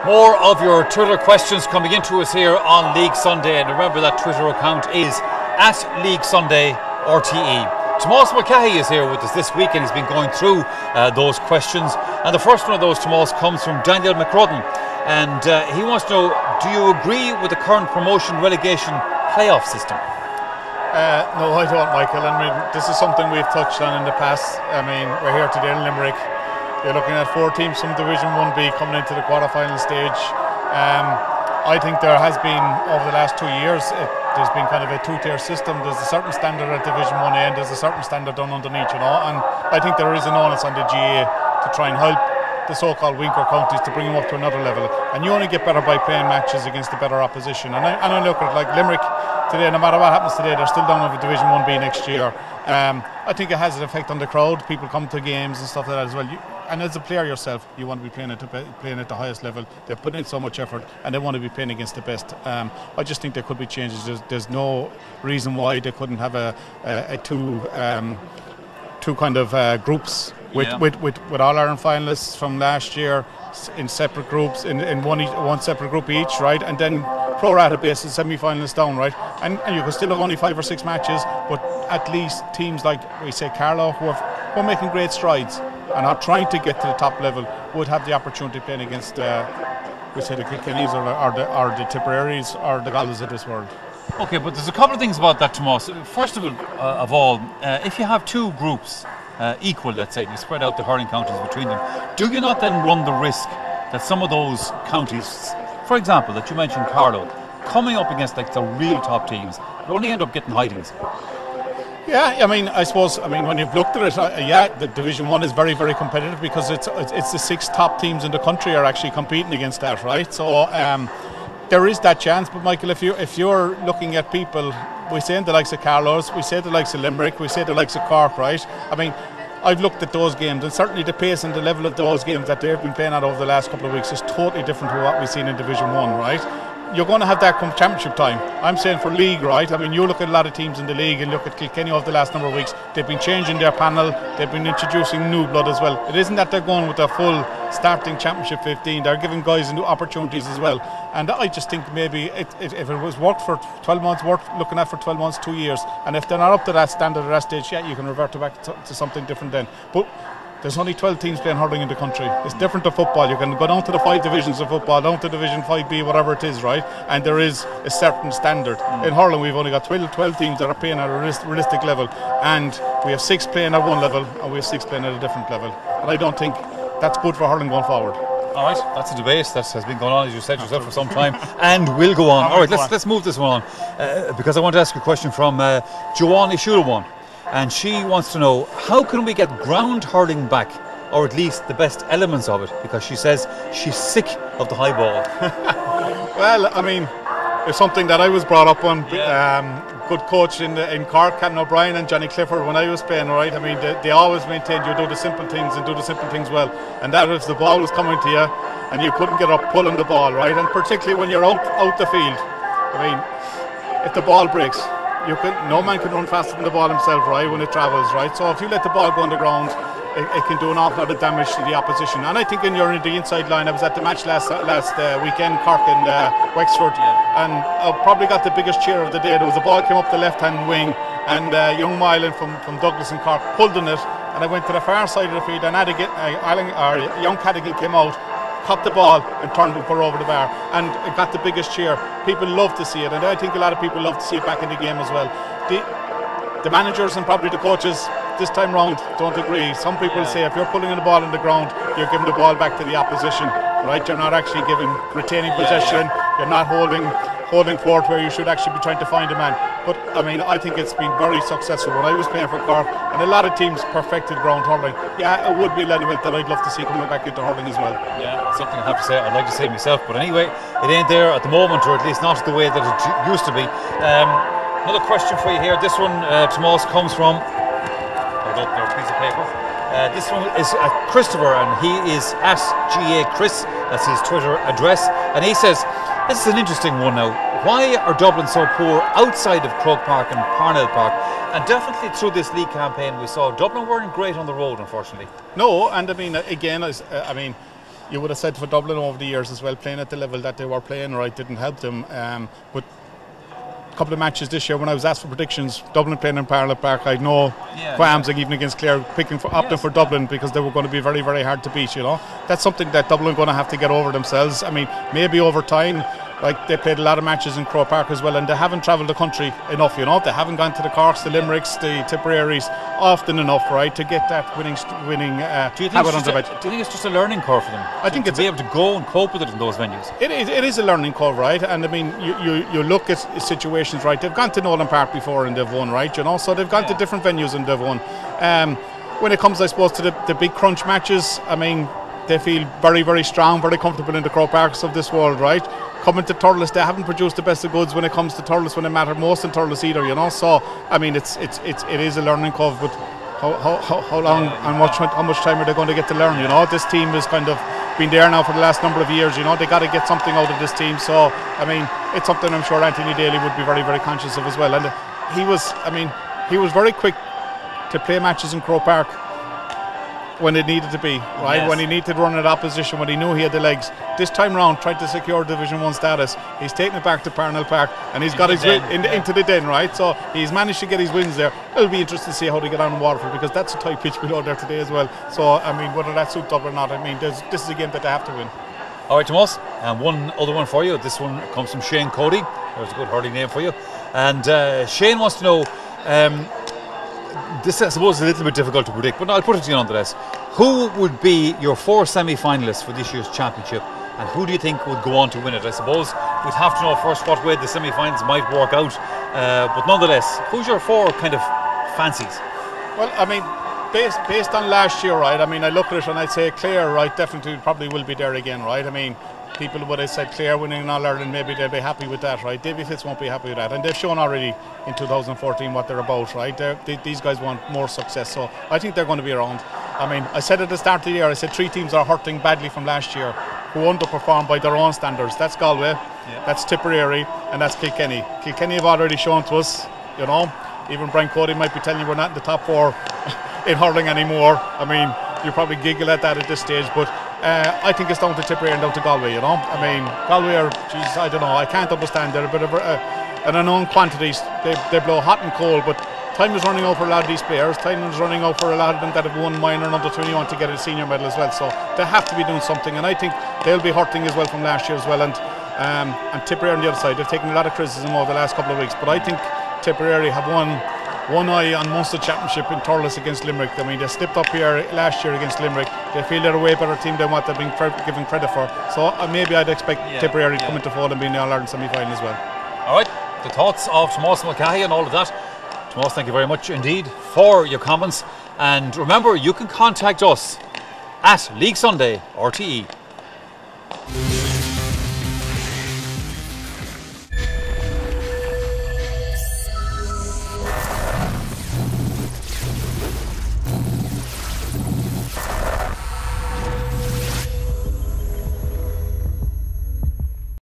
More of your Twitter questions coming into us here on League Sunday, and remember that Twitter account is @LeagueSundayRTE. Tomás Mulcahy is here with us this week and he's been going through those questions, and the first one of those, Tomás, comes from Daniel McRudden, and he wants to know, do you agree with the current promotion relegation playoff system? No, I don't, Michael. I mean, this is something we've touched on in the past. I mean, we're here today in Limerick. You're looking at 4 teams from Division 1B coming into the quarter-final stage. I think there has been, over the last 2 years, there's been kind of a 2-tier system. There's a certain standard at Division 1A and there's a certain standard done underneath, you know. And I think there is an onus on the GA to try and help the so-called weaker counties to bring them up to another level. And you only get better by playing matches against the better opposition. And I look at it like Limerick today, no matter what happens today, they're still down over Division 1B next year. I think it has an effect on the crowd. People come to games and stuff like that as well. And as a player yourself, you want to be playing at the highest level. They put in so much effort and they want to be playing against the best. I just think there could be changes. There's no reason why they couldn't have a two kind of groups with All Ireland finalists from last year in separate groups, in one separate group each, right? And then pro-rata basis semi-finalists down, right? And you could still have only 5 or 6 matches, but at least teams like, we say, Carlow, who are making great strides and are trying to get to the top level, would have the opportunity playing against, we say, the Kilkennys or the Tipperaries or the Gallas of this world. Okay, but there's a couple of things about that, Tomás. First of all, if you have 2 groups equal, let's say, you spread out the hurling counties between them, do you not then run the risk that some of those counties, for example, that you mentioned, Carlow, coming up against like the real top teams, will only end up getting hidings? Yeah, I mean, I suppose, when you've looked at it, the Division 1 is very, very competitive because it's the 6 top teams in the country are actually competing against that, right? So there is that chance. But Michael, if you're looking at people, we say in the likes of Carlow's, we say the likes of Limerick, we say the likes of Cork, right? I mean, I've looked at those games, and certainly the pace and the level of those games that they've been playing at over the last couple of weeks is totally different to what we've seen in Division 1, right? You're going to have that come championship time. I'm saying for league, right? I mean, you look at a lot of teams in the league and look at Kilkenny over the last number of weeks. They've been changing their panel. They've been introducing new blood as well. It isn't that they're going with a full starting championship 15. They're giving guys new opportunities as well. And I just think maybe if it was worked for 12 months, worth looking at for 12 months, 2 years. And if they're not up to that standard at that stage, yeah, you can revert back to something different then. But there's only 12 teams playing hurling in the country. It's different to football. You can go down to the 5 divisions of football, down to Division 5B, whatever it is, right? And there is a certain standard. In hurling, we've only got 12 teams that are playing at a realistic level. And we have 6 playing at one level, and we have 6 playing at a different level. And I don't think that's good for hurling going forward. All right, that's a debate that has been going on, as you said yourself, for some time, and will go on. All right, let's move this one on, because I want to ask a question from Joanne Ishulawan. And she wants to know, how can we get ground hurling back, or at least the best elements of it? Because she says she's sick of the high ball. Well, I mean, it's something that I was brought up on. Good coach in Cork, Captain O'Brien and Johnny Clifford, when I was playing, right? I mean, they always maintained you do the simple things and do the simple things well. And that if the ball was coming to you and you couldn't get up pulling the ball, right? And particularly when you're out the field, I mean, if the ball breaks, no man can run faster than the ball himself, right, when it travels, right? So if you let the ball go on the ground, it can do an awful lot of damage to the opposition. And I think when you're in the inside line, I was at the match last weekend, Cork and Wexford, and I probably got the biggest cheer of the day. There was a ball came up the left-hand wing, and young Mylan from Douglas and Cork pulled on it, and I went to the far side of the field, and young Cadigan came out, caught the ball and turned it over the bar, and it got the biggest cheer. People love to see it, and I think a lot of people love to see it back in the game as well. The managers and probably the coaches this time round don't agree. Some people say if you're pulling the ball on the ground, you're giving the ball back to the opposition, right? You're not actually retaining possession. You're not holding forward where you should actually be trying to find a man. But I mean, I think it's been very successful. When I was playing for Cork, and a lot of teams perfected ground hurling. Yeah, it would be an element that I'd love to see coming back into hurling as well. Yeah, it's something I have to say. I'd like to say it myself, but anyway, it ain't there at the moment, or at least not the way that it used to be. Another question for you here. This one, Tomás, comes from, hold up there, a piece of paper. This one is Christopher, and he is @GAChris. That's his Twitter address, and he says, this is an interesting one now. Why are Dublin so poor outside of Croke Park and Parnell Park? And definitely through this league campaign we saw Dublin weren't great on the road, unfortunately. No, and I mean, again, you would have said for Dublin over the years as well, playing at the level that they were playing, right, didn't help them. But a couple of matches this year, when I was asked for predictions, Dublin playing in Parallel Park, I had no qualms, like even against Clare, opting for Dublin because they were going to be very, very hard to beat, you know. That's something that Dublin are going to have to get over themselves. I mean, maybe over time, like they played a lot of matches in Croke Park as well, and they haven't travelled the country enough, you know. They haven't gone to the Corks, the Limericks, the Tipperaries often enough, right, to get that winning habit under bed. Do you think it's just a learning curve for them? I think to be able to go and cope with it in those venues. It is a learning curve, right? And I mean, you look at situations, right? They've gone to Nolan Park before and they've won, right? You know, so they've gone to different venues and they've won. When it comes, I suppose, to the big crunch matches, I mean, they feel very, very strong, very comfortable in the Croke Parks of this world, right? Coming to Thurles, they haven't produced the best of goods when it comes to Thurles, when it mattered most in Thurles either, you know. So I mean, it is a learning curve, but how long and how much time are they going to get to learn? You know, this team has kind of been there now for the last number of years. You know, they got to get something out of this team. So I mean, it's something I'm sure Anthony Daly would be very, very conscious of as well. And he was very quick to play matches in Croke Park when it needed to be, right? Yes. When he needed to run at opposition, when he knew he had the legs. This time round, tried to secure Division 1 status. He's taken it back to Parnell Park and he's got his into the den, right? So he's managed to get his wins there. It'll be interesting to see how they get on in Waterford, because that's a tight pitch below there today as well. So I mean, whether that suits up or not, I mean, this is a game that they have to win. All right, Tomás, and one other one for you. This one comes from Shane Cody. There's a good hurling name for you. And Shane wants to know, this I suppose is a little bit difficult to predict, but I'll put it to you nonetheless. Who would be your 4 semi-finalists for this year's championship, and who do you think would go on to win it? I suppose we'd have to know first what way the semi-finals might work out, but nonetheless, who's your 4 kind of fancies? Well, I mean, based on last year, right, I mean, I look at it and I'd say Clare, right, definitely probably will be there again, right? I mean, people would have said Clare winning in All-Ireland, maybe they'll be happy with that, right? Davy Fitz won't be happy with that, and they've shown already in 2014 what they're about, right? These guys want more success, so I think they're going to be around. I mean, I said at the start of the year, I said 3 teams are hurting badly from last year who underperformed by their own standards. That's Galway, that's Tipperary, and that's Kilkenny. Kilkenny have already shown to us, you know, even Brian Cody might be telling you we're not in the top 4 in hurling anymore. I mean, you probably giggle at that at this stage, but I think it's down to Tipperary and down to Galway, you know. I mean, Galway are, geez, I don't know, I can't understand. They're a bit of an unknown quantities. They blow hot and cold, but time is running out for a lot of these players. Time is running out for a lot of them that have won minor and under 21 to get a senior medal as well. So they have to be doing something, and I think they'll be hurting as well from last year as well. And Tipperary on the other side, they've taken a lot of criticism over the last couple of weeks, but I think Tipperary have one eye on Munster Championship in Thurles against Limerick. I mean, they slipped up here last year against Limerick. They feel they're a way better team than what they've been given credit for. So maybe I'd expect Tipperary to come into fold and be in the All-Ireland semi-final as well. All right, the thoughts of Tomás Mulcahy and all of that. Tomás, thank you very much indeed for your comments. And remember, you can contact us at League Sunday RTE.